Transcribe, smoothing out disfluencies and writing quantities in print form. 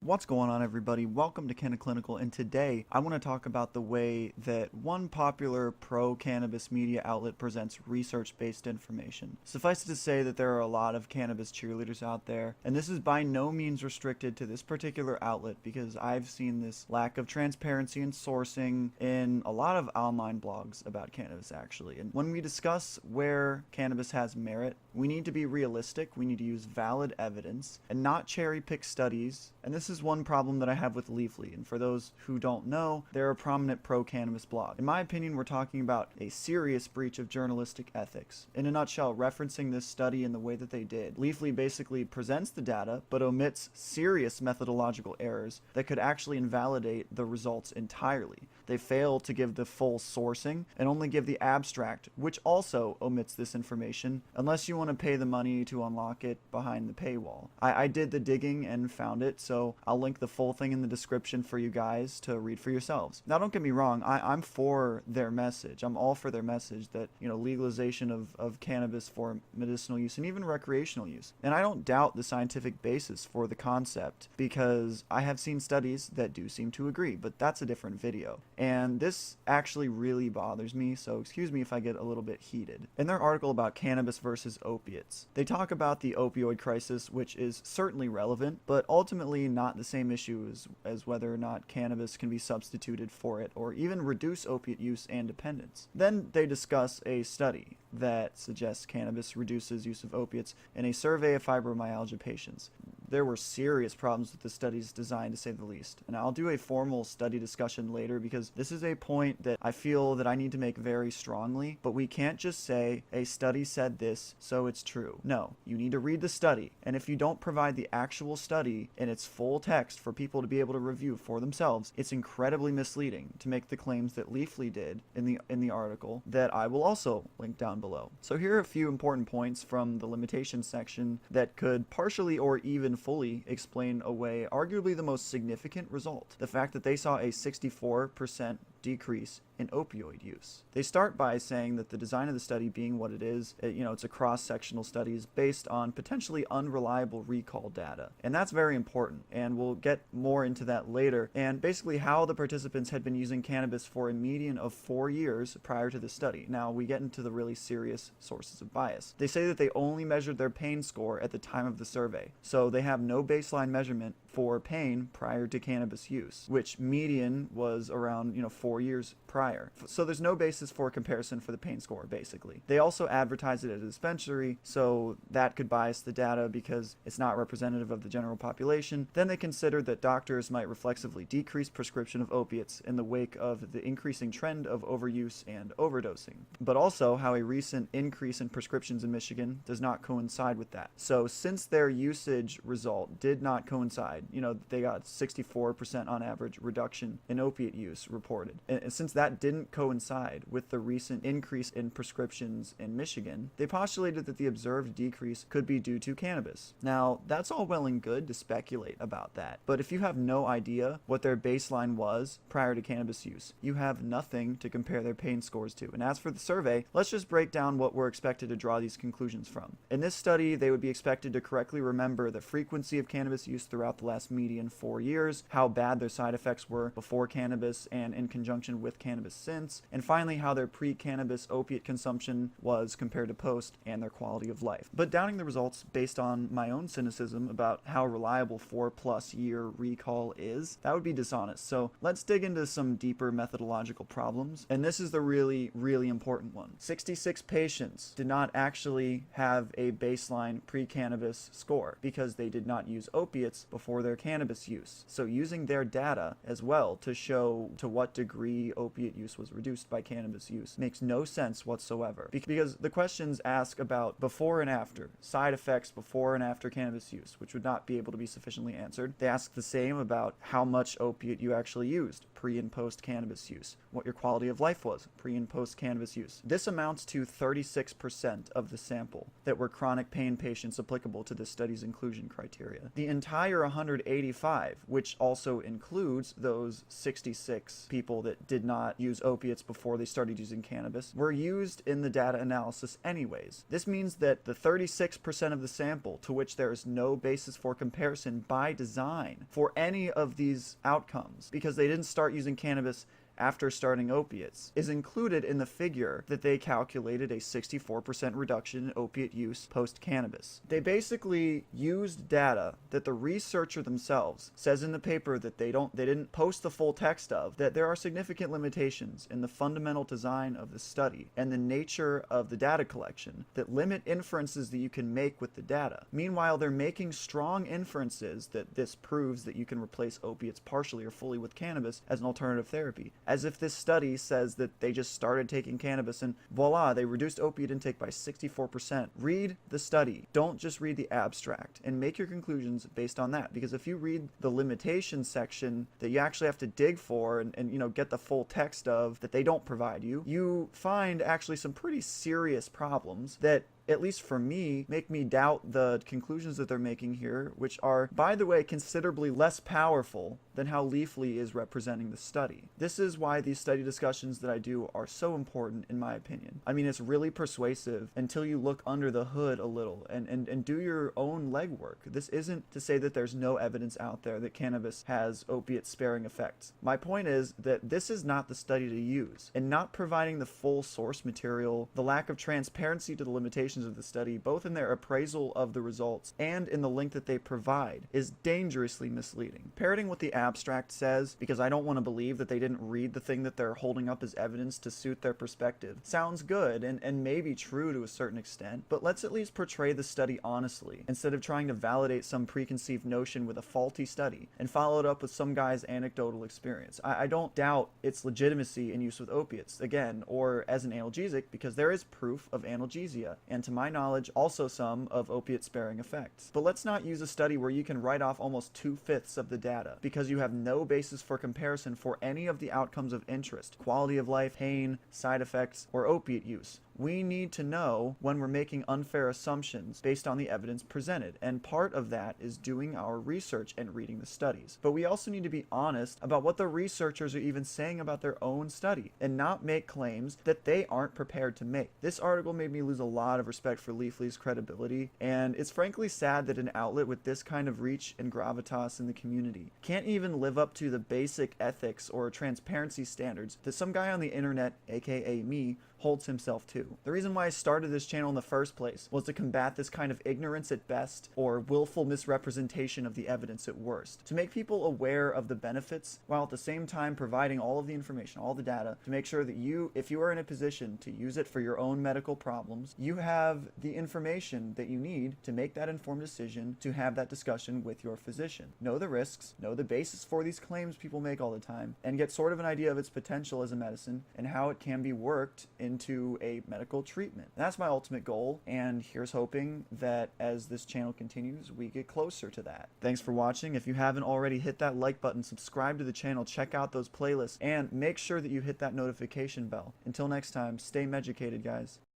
What's going on, everybody? Welcome to Cannaclinical, and today I want to talk about the way that one popular pro-cannabis media outlet presents research-based information. Suffice it to say that there are a lot of cannabis cheerleaders out there, and this is by no means restricted to this particular outlet because I've seen this lack of transparency and sourcing in a lot of online blogs about cannabis, actually. And when we discuss where cannabis has merit, we need to be realistic, we need to use valid evidence, and not cherry-pick studies. And this is one problem that I have with Leafly, and for those who don't know, they're a prominent pro-cannabis blog. In my opinion, we're talking about a serious breach of journalistic ethics. In a nutshell, referencing this study in the way that they did, Leafly basically presents the data, but omits serious methodological errors that could actually invalidate the results entirely. They fail to give the full sourcing and only give the abstract, which also omits this information, unless you want to pay the money to unlock it behind the paywall. I did the digging and found it, so I'll link the full thing in the description for you guys to read for yourselves. Now, don't get me wrong, I'm for their message. I'm all for their message that, legalization of cannabis for medicinal use and even recreational use. And I don't doubt the scientific basis for the concept because I have seen studies that do seem to agree, but that's a different video. And this actually really bothers me, so excuse me if I get a little bit heated. In their article about cannabis versus opiates, they talk about the opioid crisis, which is certainly relevant, but ultimately not the same issue as whether or not cannabis can be substituted for it or even reduce opiate use and dependence. Then they discuss a study that suggests cannabis reduces use of opiates in a survey of fibromyalgia patients. There were serious problems with the study's design, to say the least. And I'll do a formal study discussion later because this is a point that I feel that I need to make very strongly, but we can't just say a study said this, so it's true. No, you need to read the study. And if you don't provide the actual study in its full text for people to be able to review for themselves, it's incredibly misleading to make the claims that Leafly did in the article that I will also link down below. So here are a few important points from the limitations section that could partially or even fully explain away arguably the most significant result, the fact that they saw a 64% decrease in opioid use. They start by saying that the design of the study being what it is, it's a cross-sectional study based on potentially unreliable recall data. And that's very important, and we'll get more into that later. And basically how the participants had been using cannabis for a median of 4 years prior to the study. Now we get into the really serious sources of bias. They say that they only measured their pain score at the time of the survey. So they have no baseline measurement for pain prior to cannabis use, which median was around 4 years prior. So there's no basis for comparison for the pain score, basically. They also advertise it at a dispensary, so that could bias the data because it's not representative of the general population. Then they considered that doctors might reflexively decrease prescription of opiates in the wake of the increasing trend of overuse and overdosing, but also how a recent increase in prescriptions in Michigan does not coincide with that. So since their usage result did not coincide, they got 64% on average reduction in opiate use reported. And since that didn't coincide with the recent increase in prescriptions in Michigan, they postulated that the observed decrease could be due to cannabis. Now, that's all well and good to speculate about that, but if you have no idea what their baseline was prior to cannabis use, you have nothing to compare their pain scores to. And as for the survey, let's just break down what we're expected to draw these conclusions from. In this study, they would be expected to correctly remember the frequency of cannabis use throughout the last median 4 years, how bad their side effects were before cannabis and in conjunction with cannabis since, and finally how their pre-cannabis opiate consumption was compared to post and their quality of life. But downing the results based on my own cynicism about how reliable 4+ year recall is, that would be dishonest. So let's dig into some deeper methodological problems, and this is the really important one. 66 patients did not actually have a baseline pre-cannabis score because they did not use opiates before their cannabis use. So using their data as well to show to what degree opiate use was reduced by cannabis use makes no sense whatsoever. Because the questions ask about before and after, side effects before and after cannabis use, which would not be able to be sufficiently answered. They ask the same about how much opiate you actually used pre and post cannabis use, what your quality of life was pre and post cannabis use. This amounts to 36% of the sample that were chronic pain patients applicable to this study's inclusion criteria. The entire 185, which also includes those 66 people that did not use opiates before they started using cannabis were used in the data analysis anyways. This means that the 36% of the sample to which there is no basis for comparison by design for any of these outcomes, because they didn't start using cannabis after starting opiates, is included in the figure that they calculated a 64% reduction in opiate use post-cannabis. They basically used data that the researcher themselves says in the paper that they didn't post the full text of, that there are significant limitations in the fundamental design of the study and the nature of the data collection that limit inferences that you can make with the data. Meanwhile, they're making strong inferences that this proves that you can replace opiates partially or fully with cannabis as an alternative therapy, as if this study says that they just started taking cannabis and voila, they reduced opiate intake by 64%. Read the study. Don't just read the abstract, and make your conclusions based on that. Because if you read the limitations section that you actually have to dig for and you know, get the full text of that they don't provide you, you find actually some pretty serious problems that, at least for me, make me doubt the conclusions that they're making here, which are, by the way, considerably less powerful than how Leafly is representing the study. This is why these study discussions that I do are so important, in my opinion. I mean, it's really persuasive until you look under the hood a little and do your own legwork. This isn't to say that there's no evidence out there that cannabis has opiate-sparing effects. My point is that this is not the study to use, and not providing the full source material, the lack of transparency to the limitations of the study, both in their appraisal of the results and in the link that they provide, is dangerously misleading. Parroting what the abstract says, because I don't want to believe that they didn't read the thing that they're holding up as evidence to suit their perspective, sounds good and may be true to a certain extent, but let's at least portray the study honestly, instead of trying to validate some preconceived notion with a faulty study and follow it up with some guy's anecdotal experience. I don't doubt its legitimacy in use with opiates, again, or as an analgesic, because there is proof of analgesia, and to my knowledge, also some of opiate-sparing effects. But let's not use a study where you can write off almost 2/5 of the data because you have no basis for comparison for any of the outcomes of interest, quality of life, pain, side effects, or opiate use. We need to know when we're making unfair assumptions based on the evidence presented, and part of that is doing our research and reading the studies. But we also need to be honest about what the researchers are even saying about their own study, and not make claims that they aren't prepared to make. This article made me lose a lot of respect for Leafly's credibility, and it's frankly sad that an outlet with this kind of reach and gravitas in the community can't even live up to the basic ethics or transparency standards that some guy on the internet, aka me, holds himself to. The reason why I started this channel in the first place was to combat this kind of ignorance at best or willful misrepresentation of the evidence at worst, to make people aware of the benefits while at the same time providing all of the information, all the data, to make sure that you, if you are in a position to use it for your own medical problems, you have the information that you need to make that informed decision, to have that discussion with your physician. Know the risks, know the basis for these claims people make all the time, and get sort of an idea of its potential as a medicine and how it can be worked into a medical treatment. That's my ultimate goal, and here's hoping that as this channel continues, we get closer to that. Thanks for watching. If you haven't already, hit that like button, subscribe to the channel, check out those playlists, and make sure that you hit that notification bell. Until next time, stay medicated, guys.